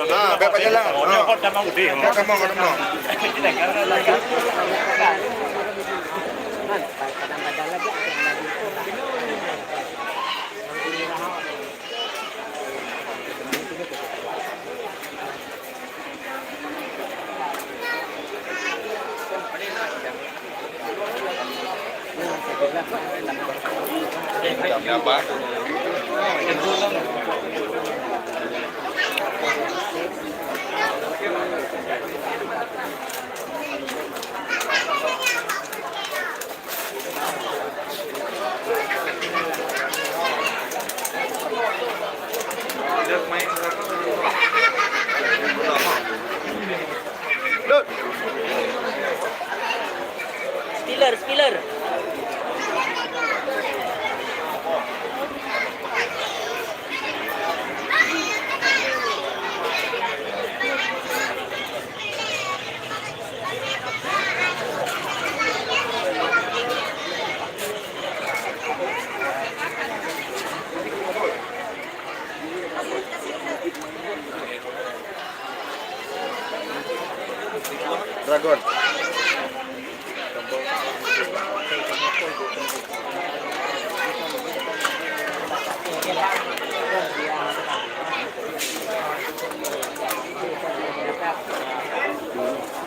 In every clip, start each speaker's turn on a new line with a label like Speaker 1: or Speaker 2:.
Speaker 1: Nah, Bapak jalan. Kamu. Apa?
Speaker 2: Spiller.
Speaker 1: Dragon.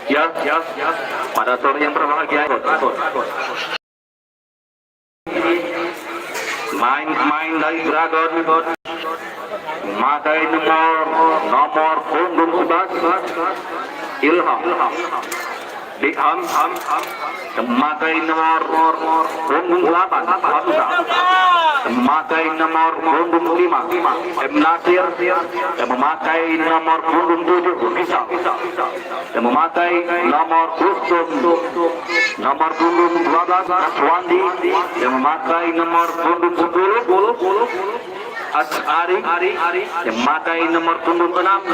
Speaker 3: Ya. Pada sore yang berbahagia, main dari Dragon, memakai nomor punggung 11, Ilham. Diham, memakai nomor punggung 8, Hamzah. Memakai nomor punggung 5, M. Nasir. Dan memakai nomor punggung 7, Bisa. Dan memakai nomor punggung 12, Aswandi. Dan memakai nomor punggung 10, Asari. Yang memakai nomor punggung 6,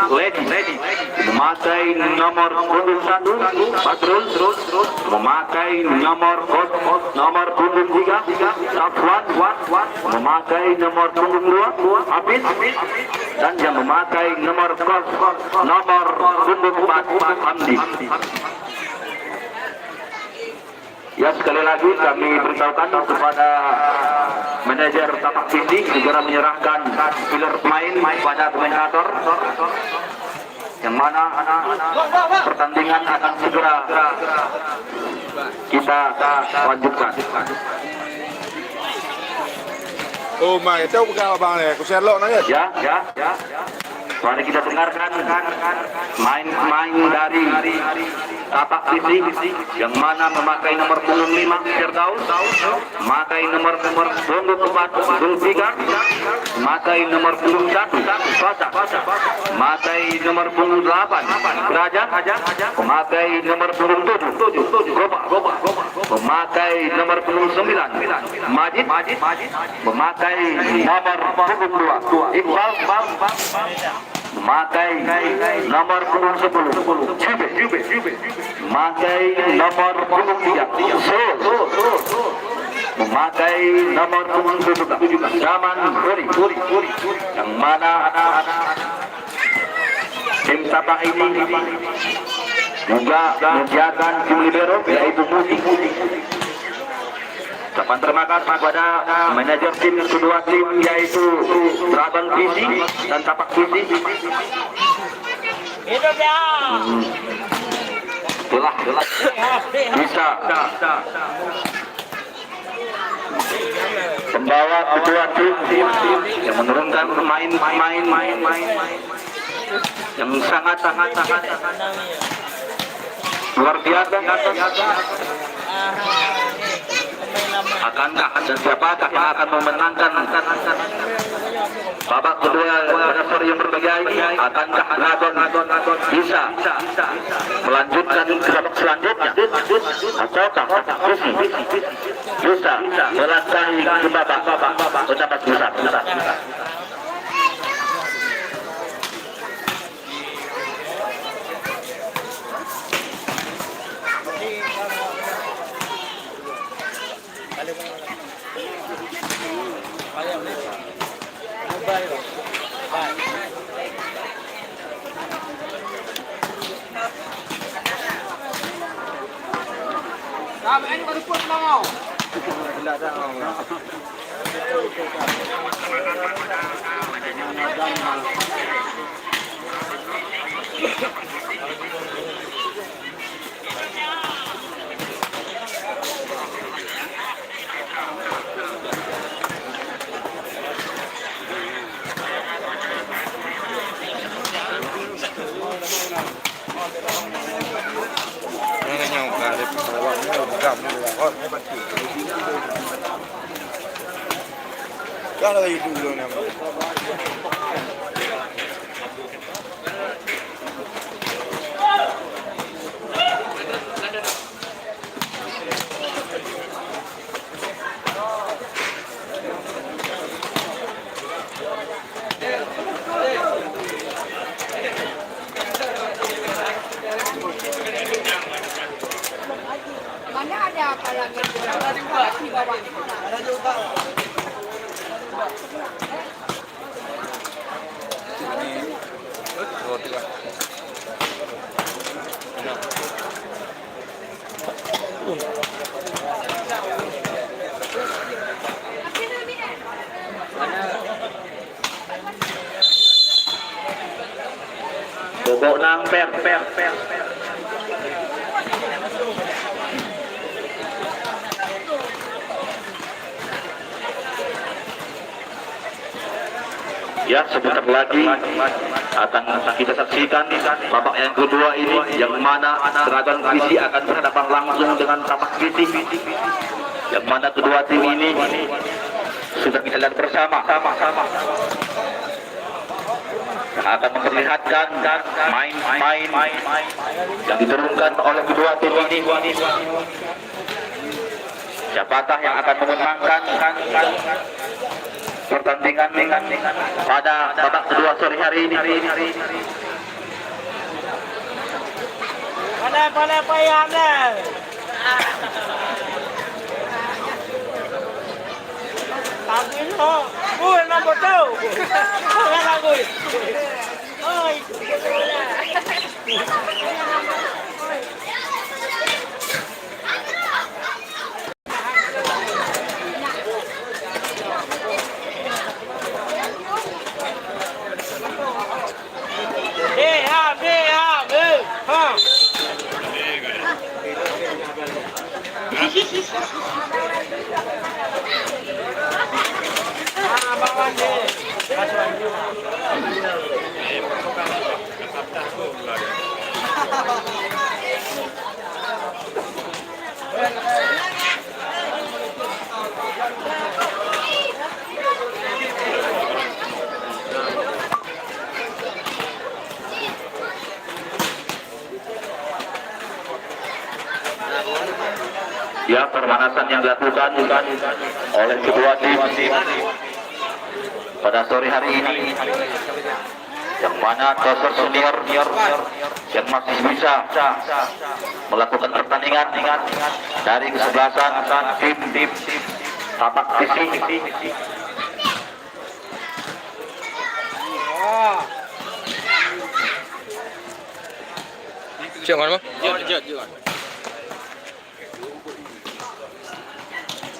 Speaker 3: Lady. Memakai nomor punggung 1, Badrul. Memakai nomor punggung 3, Safwan. Memakai nomor punggung 2, Habis. Dan yang memakai nomor punggung 4, Hamdi. Ya, sekali lagi kami beritahukan kepada manajer Tapak Tindi segera menyerahkan pilar pemain pada komentator, yang mana pertandingan akan segera kita lanjutkan.
Speaker 1: Oh my, itu bukan abang ni. Aku share lo nanya.
Speaker 3: Ya. Mari kita dengarkan main dari Tapak Tindi, yang mana memakai nomor punggung 5, Firdaus. Memakai nomor punggung 4, Zulfikar. Memakai nomor punggung 1, Fasa. Memakai nomor punggung 8, Derajat. Memakai nomor punggung 7, Goba. Memakai nomor punggung 9, Majid. Memakai nomor punggung 2, Iqbal. Memakai nomor punggung 10, Jube. Memakai nomor punggung 3, Sol. Memakai nomor punggung 7, Zaman Huri. Yang mana tim Tapak ini juga menjaga tim libero, yaitu Muti. Ucapan terima kasih kepada manajer tim kedua tim, yaitu Dragon Visi dan Tapak Visi.
Speaker 2: Hidup ya.
Speaker 3: Itulah bisa membawa kedua tim yang menurunkan pemain yang sangat luar biasa. Akankah dan siapakah yang akan memenangkan babak kedua pada sore yang berbahagia ini? Akankah Dragon bisa melanjutkan ke babak selanjutnya, ataukah Visi bisa melangkahi ke babak besar?
Speaker 1: Ini yang dari pesawatnya bukan melewat. Kan ada itu dulu nih.
Speaker 2: Mana ada apa yang di bawah? Ada juga.
Speaker 1: Ini roti lah.
Speaker 3: Bobok nang per. Ya, sebentar lagi akan kita saksikan babak yang kedua ini, yang mana Dragon Visi akan berhadapan langsung dengan Tapak Visi, yang mana kedua tim ini sudah kita lihat bersama yang akan memperlihatkan main yang diturunkan oleh kedua tim ini. Siapakah yang akan memenangkan pertandingan pada babak kedua sore hari ini?
Speaker 4: Pandai payah dah. Lagu ini oh, nombor tahu. Bukan lagu. Oi.
Speaker 3: Ya, pemanasan yang dilakukan oleh kedua tim pada sore hari ini, yang mana Tosor Senior yang masih bisa melakukan pertandingan dari kesebelasan tim Tapak Visi.
Speaker 1: Jangan, Bang.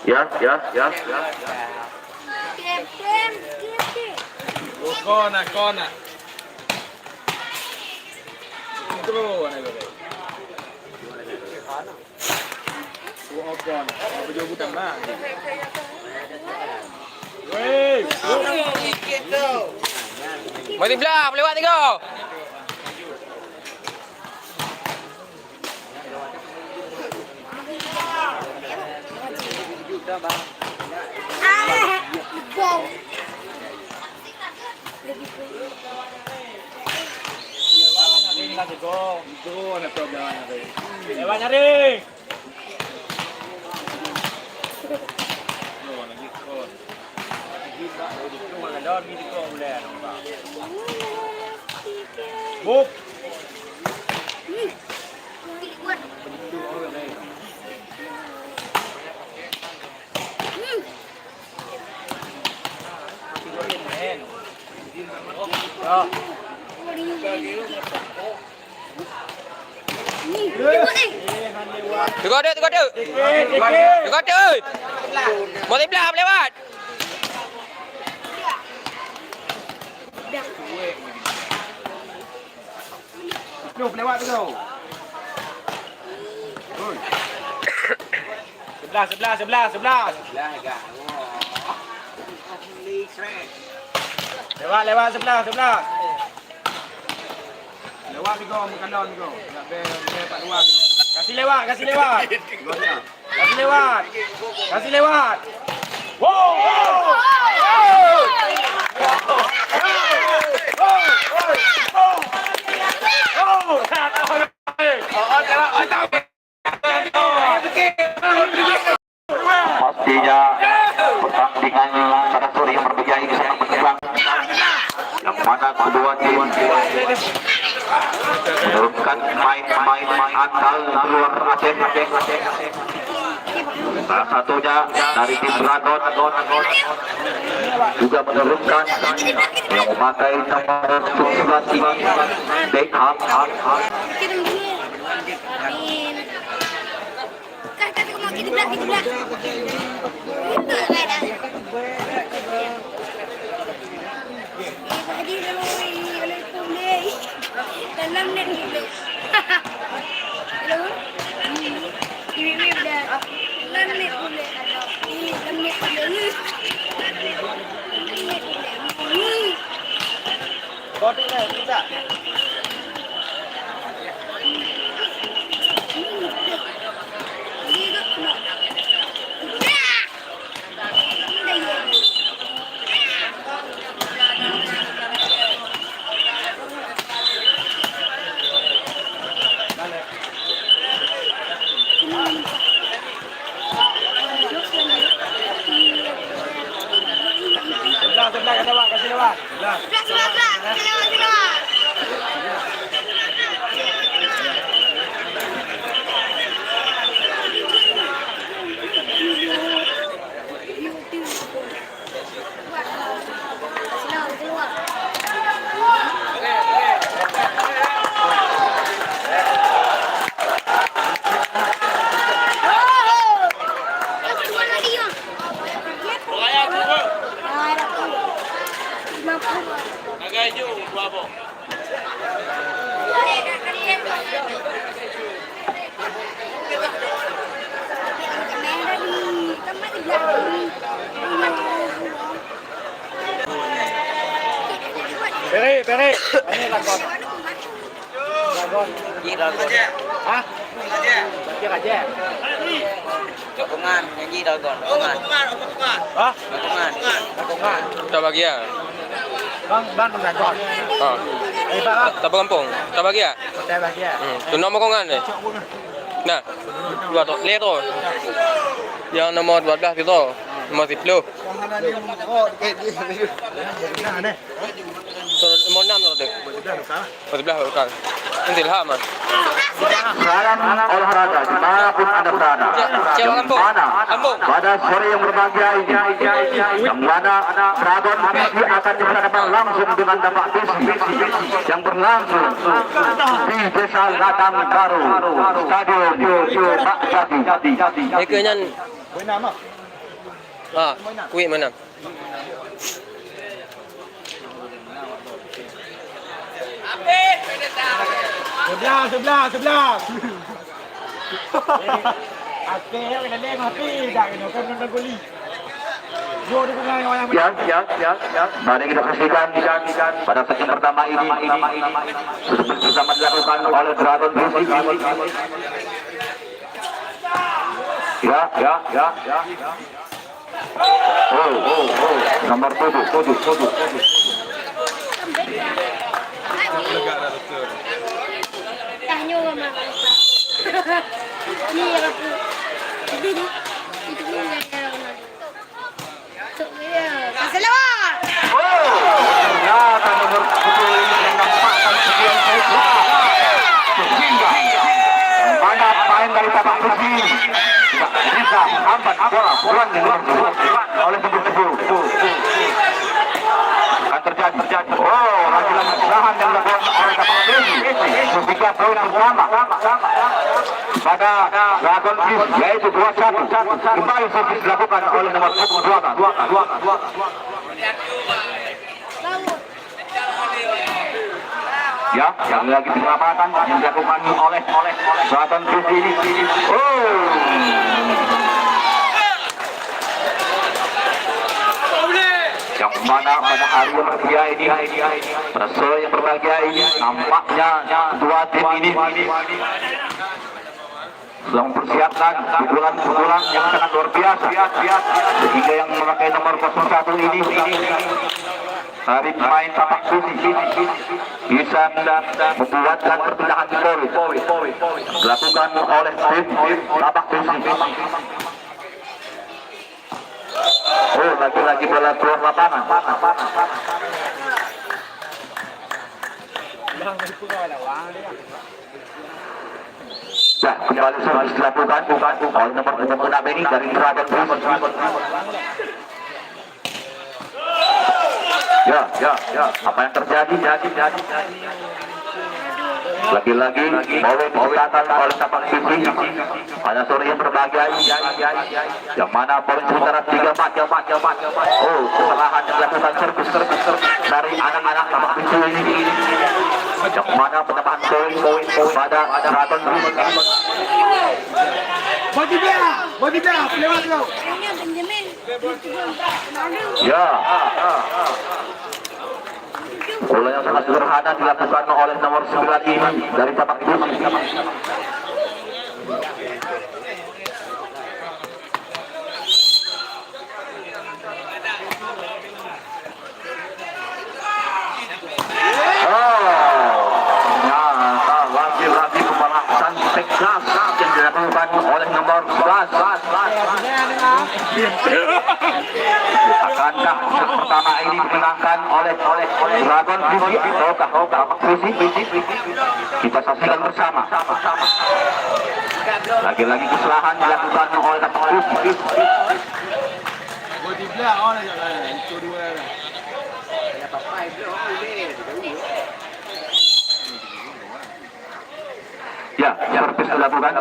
Speaker 3: Ya.
Speaker 4: Kona. Intro na gawin. Baju bukan bang. Weh.
Speaker 5: Mati belah, lewat tiga.
Speaker 4: Intro na problem natin. Lewat nyari. Buk. Oh.
Speaker 5: Tiga ada.
Speaker 4: Dikit.
Speaker 5: Tiga ada. Mau sebelah lewat.
Speaker 1: Duh, lewat tu kau. Oi.
Speaker 4: Sebelah. Lewat sebelah.
Speaker 1: Lewat ni kau, bukan lawan ni kau. Nak ber tak luar.
Speaker 4: Kasih lewat. Wow.
Speaker 3: Pastinya pertandingan pada sore yang berbeda ini sangat berkembang. Yang mana kedua tim menurunkan pemain asal luar Aceh. Salah satunya dari tim Dragon juga menurunkan yang memakai nomor 19 ini Beckham.
Speaker 4: Sebelah, kasih lewat. Peri. Ini Dragon. Hah? Lagi aja.
Speaker 2: Dukungan nyanyi Dragon.
Speaker 4: Hah?
Speaker 2: Dukungan.
Speaker 5: Tak bagi ya.
Speaker 4: Bang Dragon.
Speaker 5: Ha.
Speaker 4: Pak.
Speaker 5: Tak kampung. Tak bagi ya.
Speaker 4: Saya bagi ya.
Speaker 5: Tu nombor kongan ni. Nah. Dua tu. Lihat tu. Yang nomor 12 tu. Nomor 10. Tu nomor 6 tu. Nomor 11 bukan. Nanti lah mas.
Speaker 3: Salam olahraga dimanapun Anda berada.
Speaker 5: Siapa kampung? Kampung.
Speaker 3: Pada sore yang berbahagia ini, yang mana Dragon PC akan diberhadapan langsung dengan dampak PC yang berlangsung di Desa Ladang Baru, Stadion Pak Jati.
Speaker 5: Ekenyan.
Speaker 4: Buena mah.
Speaker 5: Ah, kuih mana?
Speaker 4: Sebelah. Oke, kena nengok hati, dah kena nonton goli. Yo dukungan yang
Speaker 3: Ya. Mari kita saksikan pada segmen pertama ini bersama dilakukan oleh Dragon PC. Ya. Oh. Nomor 7.
Speaker 6: Tanya sama ni aku itu kasih lewat.
Speaker 3: Ternyata nomor 7 ini menampakkan sekian sehingga mana main dari tapak besi bisa menghambat bola pulang yang nomor 10 oleh nomor 10. Akan terjadi. Oh, lagi-lagi poin pertama pada Dragon Fish, yaitu 21. Kembali servis dilakukan oleh nomor 22. Ya, yang lagi penyelamatan yang dilakukan oleh Dragon Fish ini. Yang mana pada hari yang berbahagia ini, pada sore yang berbahagia ini, nampaknya dua tim ini sedang mempersiapkan pukulan-pukulan yang sangat luar biasa, sehingga yang memakai nomor 01 ini dari pemain tapak susi bisa membuatkan perpindahan di poin dilakukan oleh tim tapak susi. Lagi-lagi bola keluar lapangan. Ya, kembali servis dilakukan oleh nomor 6 ini dari Dragon Fish. Ya, apa yang terjadi? Lagi-lagi poin dicatat oleh tapak susi pada sore yang berbahagia ini, yang mana poin sementara 3-4. Kesalahan yang dilakukan servis dari anak-anak tapak susi ini, yang mana penambahan poin pada Dragon Fish.
Speaker 4: Bagi dia, lewat kau.
Speaker 6: Kayaknya Benjamin.
Speaker 3: Ya. Bola yang sangat sederhana dilakukan oleh nomor 9 ini dari tapak susi. Lagi-lagi pemanasan tegas yang dilakukan oleh nomor 11. Akankah set pertama ini dimenangkan oleh Dragon Fish ataukah tapak susi? Kita saksikan bersama. Lagi-lagi kesalahan dilakukan oleh tapak susi. Ya, servis dilakukan.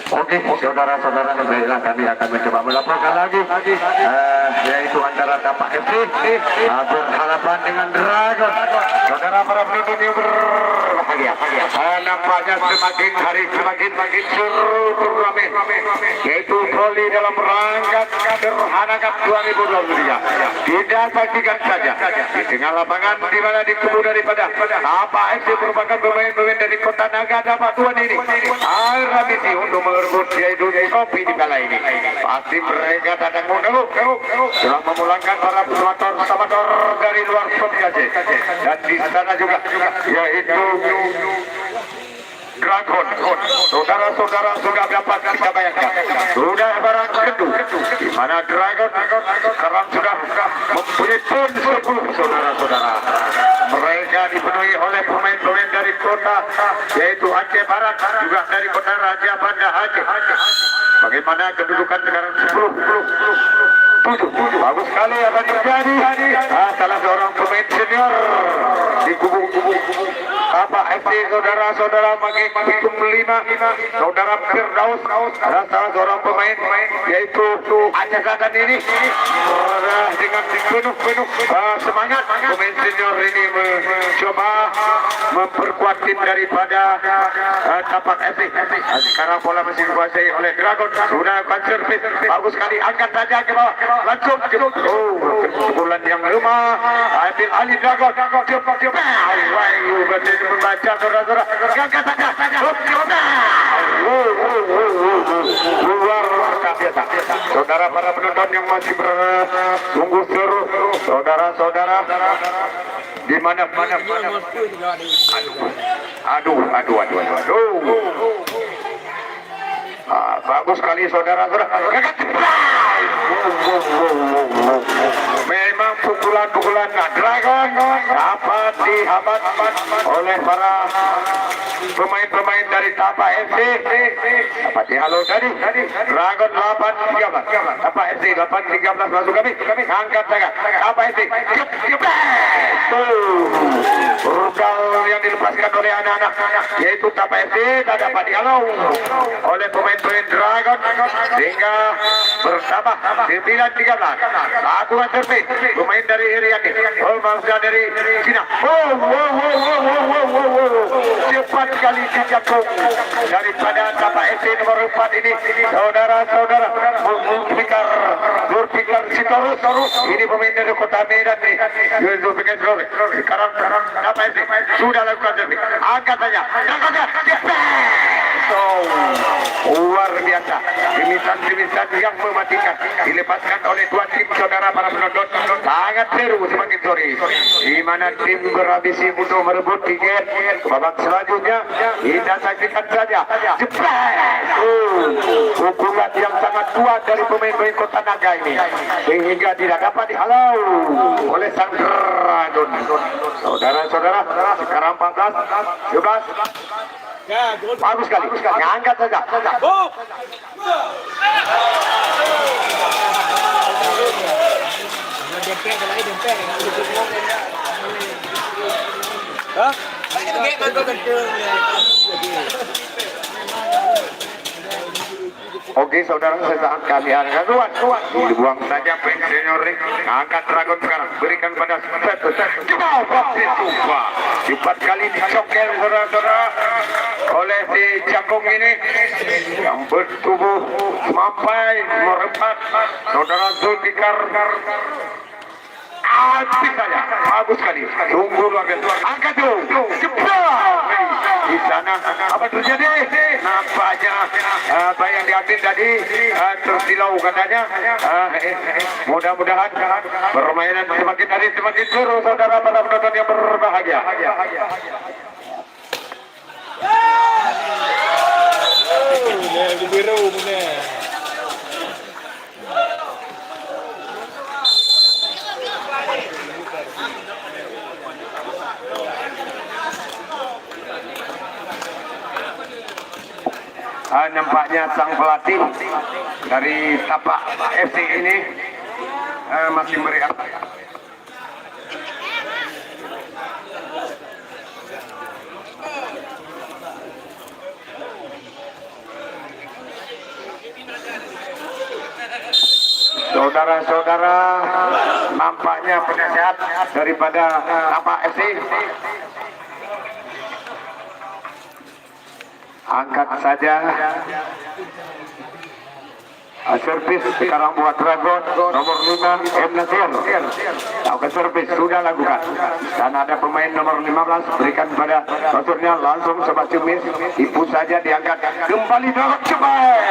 Speaker 3: Oke, saudara-saudara, baiklah kami akan mencoba melaporkan lagi, yaitu antara tapak FC berhadapan dengan Dragon. Saudara para penonton yang berbahagia, nampaknya semakin hari semakin seru turnamen, yaitu voli dalam rangka Gerhana Cup 2023. Tidak saksikan saja di tengah lapangan di mana di kubu daripada tapak FC merupakan pemain-pemain dari Kota Nagada Batuan ini. Misi untuk merebut yaitu kopi di kala ini. Pasti mereka datang menunggu telah memulangkan para pemotor dari luar Provinsi Aceh, dan di sana juga yaitu Dragon. Saudara-saudara sudah dapat kita bayangkan, sudah barang tentu di mana Dragon sekarang sudah mempunyai pun 10 saudara-saudara. Mereka dipenuhi oleh pemain-pemain dari kota yaitu Aceh Barat, juga dari kota Raja Banda Aceh. Bagaimana kedudukan sekarang 10-7. Bagus sekali apa terjadi. Salah seorang pemain senior di kubu Tapak FC, saudara-saudara, menghitung 5. Saudara Firdaus adalah salah seorang pemain yaitu Aceh Selatan ini dengan penuh semangat. Pemain senior ini mencoba memperkuat tim daripada Tapak FC. Sekarang bola masih dikuasai oleh Dragon. Sudah servis bagus sekali, angkat saja ke bawah, langsung pukulan yang lemah. Ambil alih Dragon. Berarti membaca saudara-saudara, angkat saja. Luar biasa. saudara para penonton yang masih bersungguh seru, saudara-saudara, di mana. Aduh. Bagus sekali saudara-saudara. Memang pukulan-pukulan Dragon dapat dihambat oleh para pemain-pemain dari Tapa FC. Dapat dihalau tadi. Dragon 8-13. Tapa FC 8-13 masuk kami. Angkat tangan. Tapa FC. Rudal yang dilepaskan oleh anak-anak yaitu Tapa FC tak dapat dihalau oleh pemain-pemain Dragon sehingga bertambah 9-13. Lakukan servis pemain dari Iriani, Olmasa dari Cina. Cepat sekali dijatuh daripada Tapa FC nomor 4 ini, saudara-saudara. Zulfikar Sitorus, ini pemain dari Kota Medan nih. Zulfikar sekarang Tapa FC sudah lakukan servis. Angkat saja. Luar biasa, gemisan yang mematikan dilepaskan oleh dua tim saudara para penonton. Sangat seru semakin sore, di mana tim berambisi untuk merebut tiket babak selanjutnya. Kita saksikan saja pukulan yang sangat kuat dari pemain-pemain Kota Naga ini sehingga tidak dapat dihalau oleh sang Dragon. Saudara-saudara, sekarang 14-11. Bagus sekali, angkat saja. Oke saudara, sesaat kami akan kuat dibuang saja pensiunor. Angkat Dragon sekarang, berikan pada cepat kali dicokel saudara-saudara oleh si Cakung ini yang bertubuh sampai merempat saudara Zulfikar. Habis saja, bagus sekali, tunggu luar biasa. Angkat dulu, cepat. Di sana apa terjadi? Nampaknya apa yang diambil tadi tersilau katanya. Mudah-mudahan permainan semakin hari semakin seru saudara para penonton yang berbahagia. Nampaknya sang pelatih dari Tapa FC ini masih meriah. Saudara-saudara, nampaknya penasehat daripada Tapa FC angkat saja. Servis sekarang buat Dragon nomor 5 M Nasir. Lakukan servis sudah lakukan. Dan ada pemain nomor 15 berikan pada maksudnya langsung Sobat Cumis. Ibu saja diangkat kembali Dragon cepat.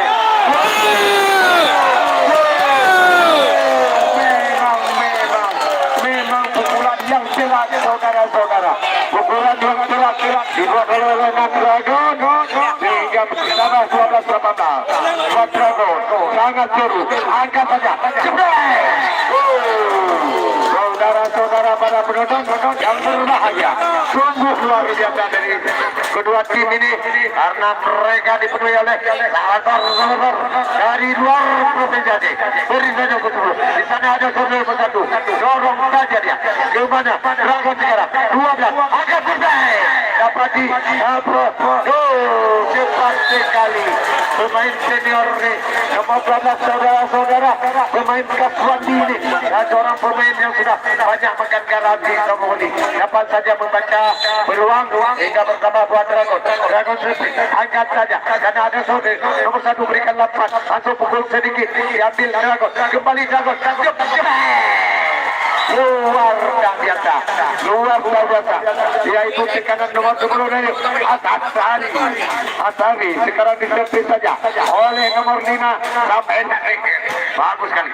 Speaker 3: Memang pukulan yang jelas saudara-saudara. Pukulan yang jelas dibuat oleh Dragon sehingga bertambah 12-18. Buat Dragon sangat seru. Angkat saja. Saudara-saudara para penonton yang berbahagia, sungguh luar biasa dari kedua tim ini karena mereka dipenuhi oleh sahabat dari luar provinsi. Beri saja betul. Di sana ada saudara satu. Dorong saja dia. Kemana? Dragon sekarang 12. Angkat selesai. Dapat di cepat sekali. Pemain senior ini nomor 12 saudara-saudara, pemain Kaswati ini dan seorang pemain yang sudah banyak makan garam di Kamuli. Dapat saja membaca peluang hingga bertambah buat Dragon Swift. Angkat saja karena ada saudara nomor 1 berikan lapan, langsung pukul sedikit diambil Dragon, kembali Dragon. luar biasa, luar biasa. Yaitu tekanan nomor 10 dari Asari sekarang ditepis saja oleh nomor 5 sampai bagus sekali.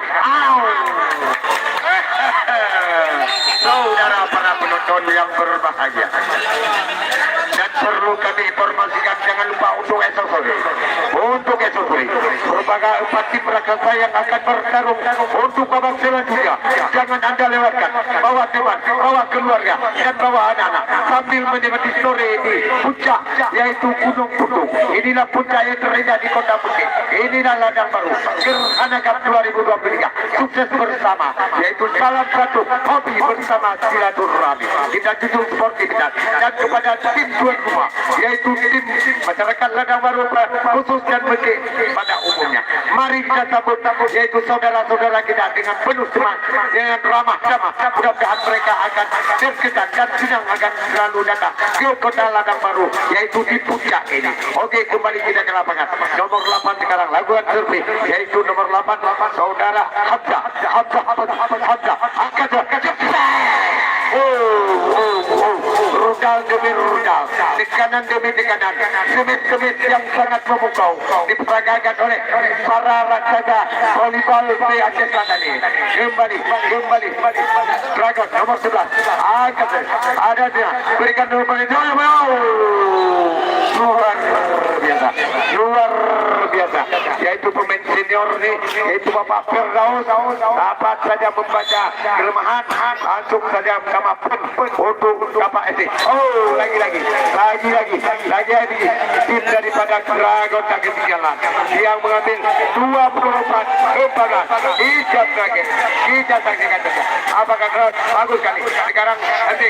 Speaker 3: Saudara para penonton yang berbahagia, dan perlu kami informasikan, jangan lupa untuk esok sore berbagai 4 tim raksasa yang akan bertarung untuk babak selanjutnya. Jangan Anda lewatkan, bawa teman, bawa keluarga, dan bawa anak-anak sambil menikmati sore di puncak, yaitu Gunung Putung. Inilah puncak yang terindah di Kota Putih. Inilah ladang baru Gerhana Cup 2023. Sukses bersama, yaitu salah satu hobi bersama silaturahmi. Kita jujur sportivitas dan kepada tim tuan rumah, yaitu tim masyarakat ladang baru khusus dan masjid pada umumnya. Mari kita sambut yaitu saudara-saudara kita dengan penuh semangat, dengan ramah tamah. Mudah-mudahan mereka akan terkesan dan senang akan selalu datang ke Kota Ladang Baru, yaitu di puncak ini. Oke, kembali kita ke lapangan. Nomor 8 sekarang lakukan survei, yaitu nomor 8 saudara Hamzah. Angkat rudal demi rudal, tekanan demi tekanan, semit yang sangat memukau diperagakan oleh para raksasa volleyball PAC Selatan ini. Kembali Dragon nomor 11 angkat, ada dia berikan nomor itu. Luar biasa, yaitu pemain senior ini, yaitu Bapak Firdaus, dapat saja membaca kelemahan, langsung saja kemampuan untuk Bapak Esi. Lagi tim daripada Dragon tak ketinggalan, yang mengambil 24-14. Hijab Dragon, kita saksikan saja apakah bagus sekali sekarang. Nanti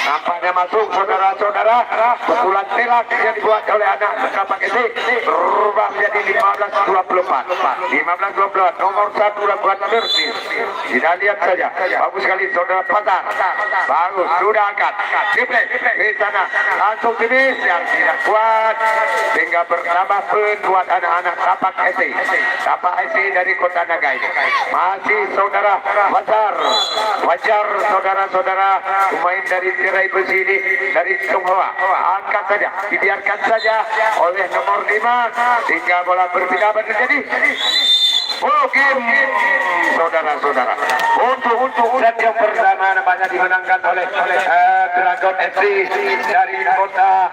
Speaker 3: nampaknya masuk saudara-saudara. Pukulan telak yang dibuat oleh anak Bapak Esi berubah menjadi 15-24. Nomor 1 lakukan servis. Kita lihat saja, bagus sekali saudara Pasar. Bagus, sudah angkat triple di sana, langsung finish yang tidak kuat sehingga bertambah penguat anak-anak Bapak Esi dari Kota Nagai. Masih saudara Wajar saudara-saudara pemain dari tirai besi ini dari Tionghoa. Angkat saja, dibiarkan saja oleh nomor 5 hingga bola berpindah terjadi. Game saudara-saudara untuk set yang pertama nampaknya dimenangkan oleh Dragon FC dari kota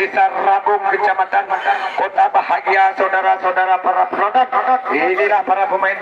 Speaker 3: Desa Rabung, Kecamatan Kota Bahagia. Saudara-saudara para penonton, inilah para pemain